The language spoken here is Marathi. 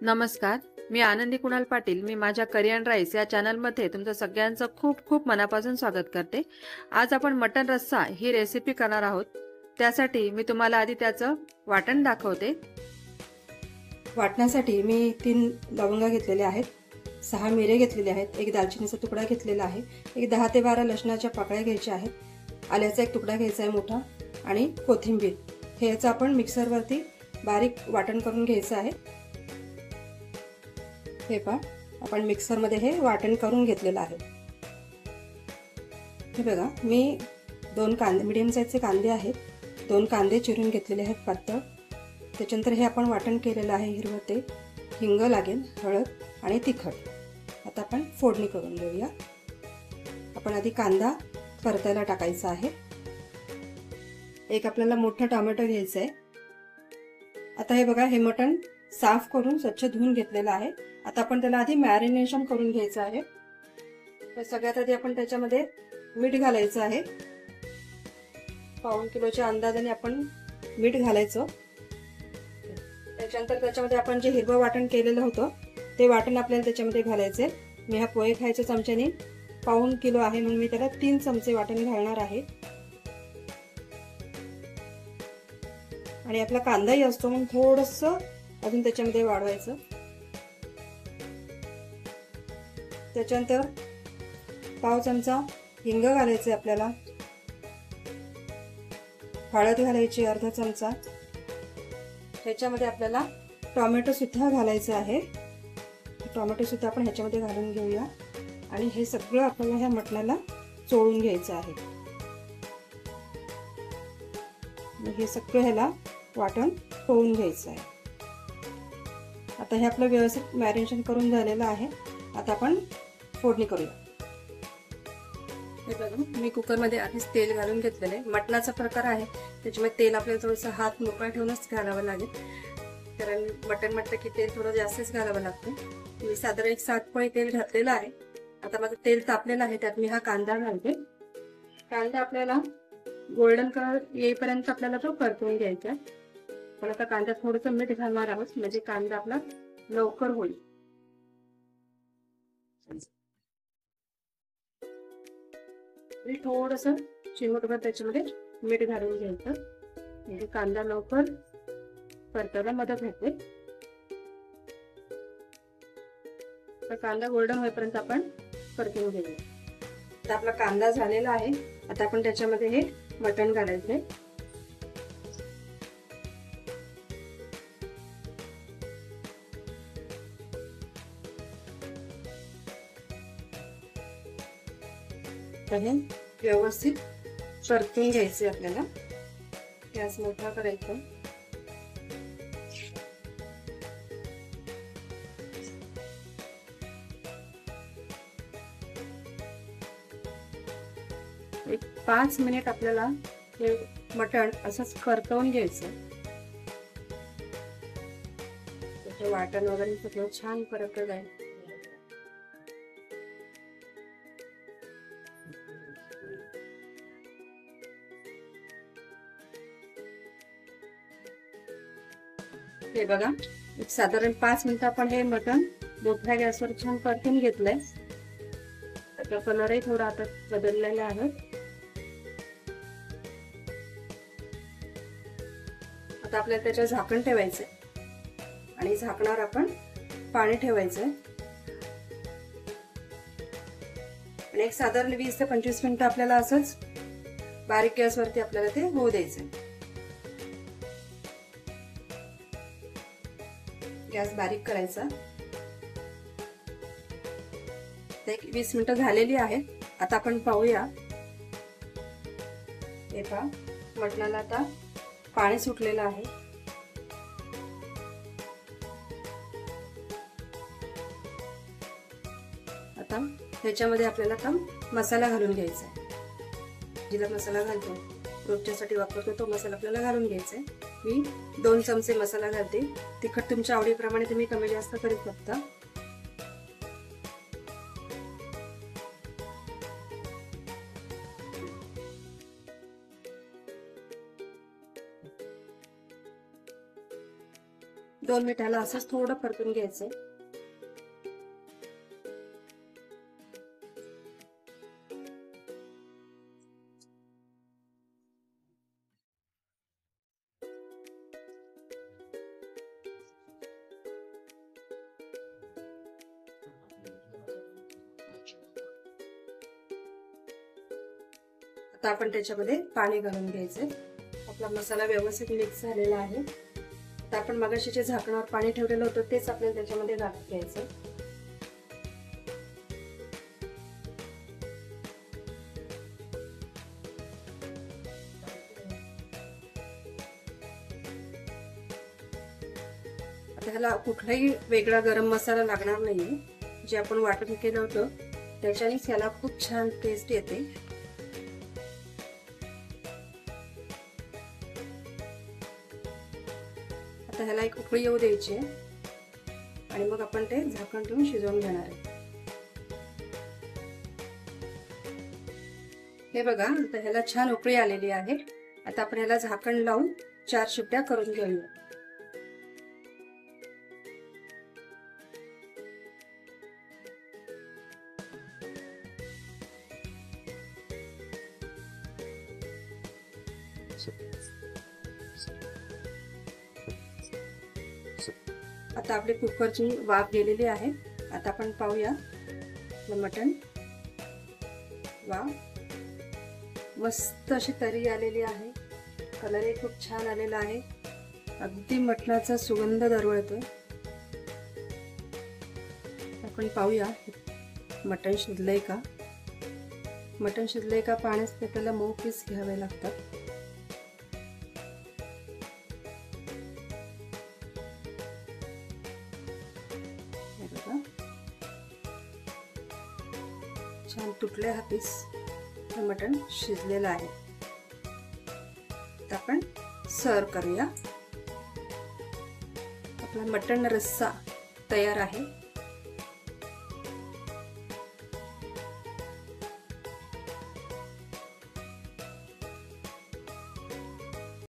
नमस्कार, मी आनंदी कुणाल पाटील. मी माझ्या करियन राईस या चॅनलमध्ये तुमचं सगळ्यांचं खूप खूप मनापासून स्वागत करते. आज आपण मटन रस्सा ही रेसिपी करणार आहोत. त्यासाठी मी तुम्हाला आधी त्याचं वाटण दाखवते. वाटण्यासाठी मी 3 लवंगा घेतलेल्या आहेत, 6 मिरे घेतलेले आहेत, एक दालचिनीचा तुकडा घेतलेला आहे, एक 10 ते 12 लसणाच्या पाकळ्या घ्यायच्या आहेत, आल्याचा एक तुकडा घ्यायचा आहे मोठा आणि कोथिंबीर. हे याचं आपण मिक्सरवरती बारीक वाटण करून घ्यायचं आहे. हे पहा, आपण मिक्सरमध्ये हे वाटण करून घेतलेलं आहे. हे बघा, मी 2 कांदे मीडियम साईजचे कांदे आहेत, 2 कांदे चिरून घेतलेले आहेत पातळ. त्याच्यानंतर हे आपण वाटण केलेलं आहे हिरवं ते, हिंग लागेल, हळद आणि तिखट. आता आपण फोडणी करून घेऊया. आपण आधी कांदा परतायला टाकायचा आहे. एक आपल्याला मोठा टोमॅटो घ्यायचा आहे. आता हे बघा, हे मटण साफ करून स्वच्छ धुवून घेतलेलं आहे. आता आपण त्याला आधी मॅरिनेशन करून घ्यायचं आहे. तर सगळ्यात आधी आपण त्याच्यामध्ये मीठ घालायचं आहे. पाऊण किलोच्या अंदाजाने आपण मीठ घालायचं. त्याच्यानंतर त्याच्यामध्ये आपण जे हिरवं वाटण केलेलं होतं ते वाटण आपल्याला त्याच्यामध्ये घालायचे. मी हा पोहे खायच्या चमच्याने पाऊण किलो आहे म्हणून मी त्याला 3 चमचे वाटण घालणार आहे. आणि आपला कांदाही असतो म्हणून थोडंसं अजून त्याच्यामध्ये वाढवायचं. त्याच्यानंतर पाव चमचा हिंग घालायचे आपल्याला, हळद घालायची अर्धा चमचा. ह्याच्यामध्ये आपल्याला टोमॅटो सुद्धा घालायचं आहे. टोमॅटो सुद्धा आपण ह्याच्यामध्ये घालून घेऊया आणि हे सगळं आपल्याला ह्या मटणाला चोळून घ्यायचं आहे. हे सगळं ह्याला वाटण चोळून घ्यायचं आहे. आता हे आपलं व्यवस्थित मॅरिनेशन करून झालेलं आहे. आता आपण फोडणी करूया. हे बघा, मी कुकरमध्ये आधीच तेल घालून घेतलेलं आहे. मटणाचा प्रकार आहे त्याच्यामुळे तेल आपल्याला थोडंसं हात मोकळा ठेवूनच घालावं लागेल, कारण मटण म्हटलं की तेल थोडं जास्तच घालावं लागतं. मी साधारण एक 7 पळी तेल घातलेलं आहे. आता माझं तेल तापलेलं आहे, त्यात मी हा कांदा घालते. कांदा आपल्याला गोल्डन कलर येईपर्यंत आपल्याला तो परतवून घ्यायचा. पण आता कांद्यात थोडंसं मीठ घालणार आहोत म्हणजे कांदा आपला लवकर होईल. थोडंसं चिमूटभर त्याच्यामध्ये मीठ घालून घ्यायचं म्हणजे कांदा लवकर परतायला मदत होते. तर कांदा गोल्डन होईपर्यंत आपण परतून घेऊया. आता आपला कांदा झालेला आहे. आता आपण त्याच्यामध्ये हे मटण घालायचे. हे व्यवस्थित परतून घ्यायचे. आपल्याला गॅस मोठा करायचा. एक 5 मिनिट आपल्याला हे मटण असंच परतवून घ्यायचं. त्याचं वाटण वगैरे सगळं छान परतलं जाईल. हे बघा, एक साधारण 5 मिनिटं आपण हे मटण मोठ्या गॅसवर छान परतून घेतलंय. त्याचा कलरही थोडा आता बदललेला आहे. आता आपल्याला त्याच्यावर झाकण ठेवायचंय आणि झाकणावर आपण पाणी ठेवायचंय आणि एक साधारण 20 ते 25 मिनिटं आपल्याला असंच बारीक गॅसवरती आपल्याला ते होऊ द्यायचंय. गॅस बारीक करायचा. एक 20 मिनिटं झालेली आहे. आता आपण पाहूया. हे पहा, मटणाला आता पाणी सुटलेलं आहे. आता ह्याच्यामध्ये आपल्याला आता मसाला घालून घ्यायचा आहे. जिरा मसाला घालतो, रोजच्यासाठी वापरतो तो मसाला आपल्याला घालून घ्यायचा आहे. मी 2 चमचे मसाला घालते. तिखट तुमच्या आवडीप्रमाणे तुम्ही कमी जास्त करू शकता. 2 मिनिटाला असंच थोडं परतून घ्यायचंय. आता आपण त्याच्यामध्ये पाणी घालून घ्यायचंय. आपला मसाला व्यवस्थित मिक्स झालेला आहे. आता आपण मगाशी जे झाकणावर पाणी ठेवलेलं होतं तेच आपल्याला त्याच्यामध्ये घालून घ्यायचं. आता ह्याला कुठलाही वेगळा गरम मसाला लागणार नाहीये. जे आपण वाटण केलं होतं त्याच्यानेच ह्याला खूप छान टेस्ट येते. आता ह्याला एक उकळी येऊ द्यायची आणि मग आपण ते झाकण ठेवून शिजवून घेणार आहे. हे बघा, आता ह्याला छान उकळी आलेली आहे. आता आपण ह्याला झाकण लावून 4 शिट्ट्या करून घेऊया. आता आपली कुकरची वाफ गेलेली आहे. आता आपण पाहूया मटण. वाव, मस्त अशी तरी आलेली आहे. कलरही खूप छान आलेला आहे. अगदी मटणाचा सुगंध दरवळतोय. आपण पाहूया मटण शिजलंय का. मटण शिजलंय का पाण्यात आपल्याला मऊ पीस घ्यावे लागतात. छान तुटले हा पीस. मटण शिजलेलं आहे. आता आपण सर्व करूया. आपला मटण रस्सा तयार आहे.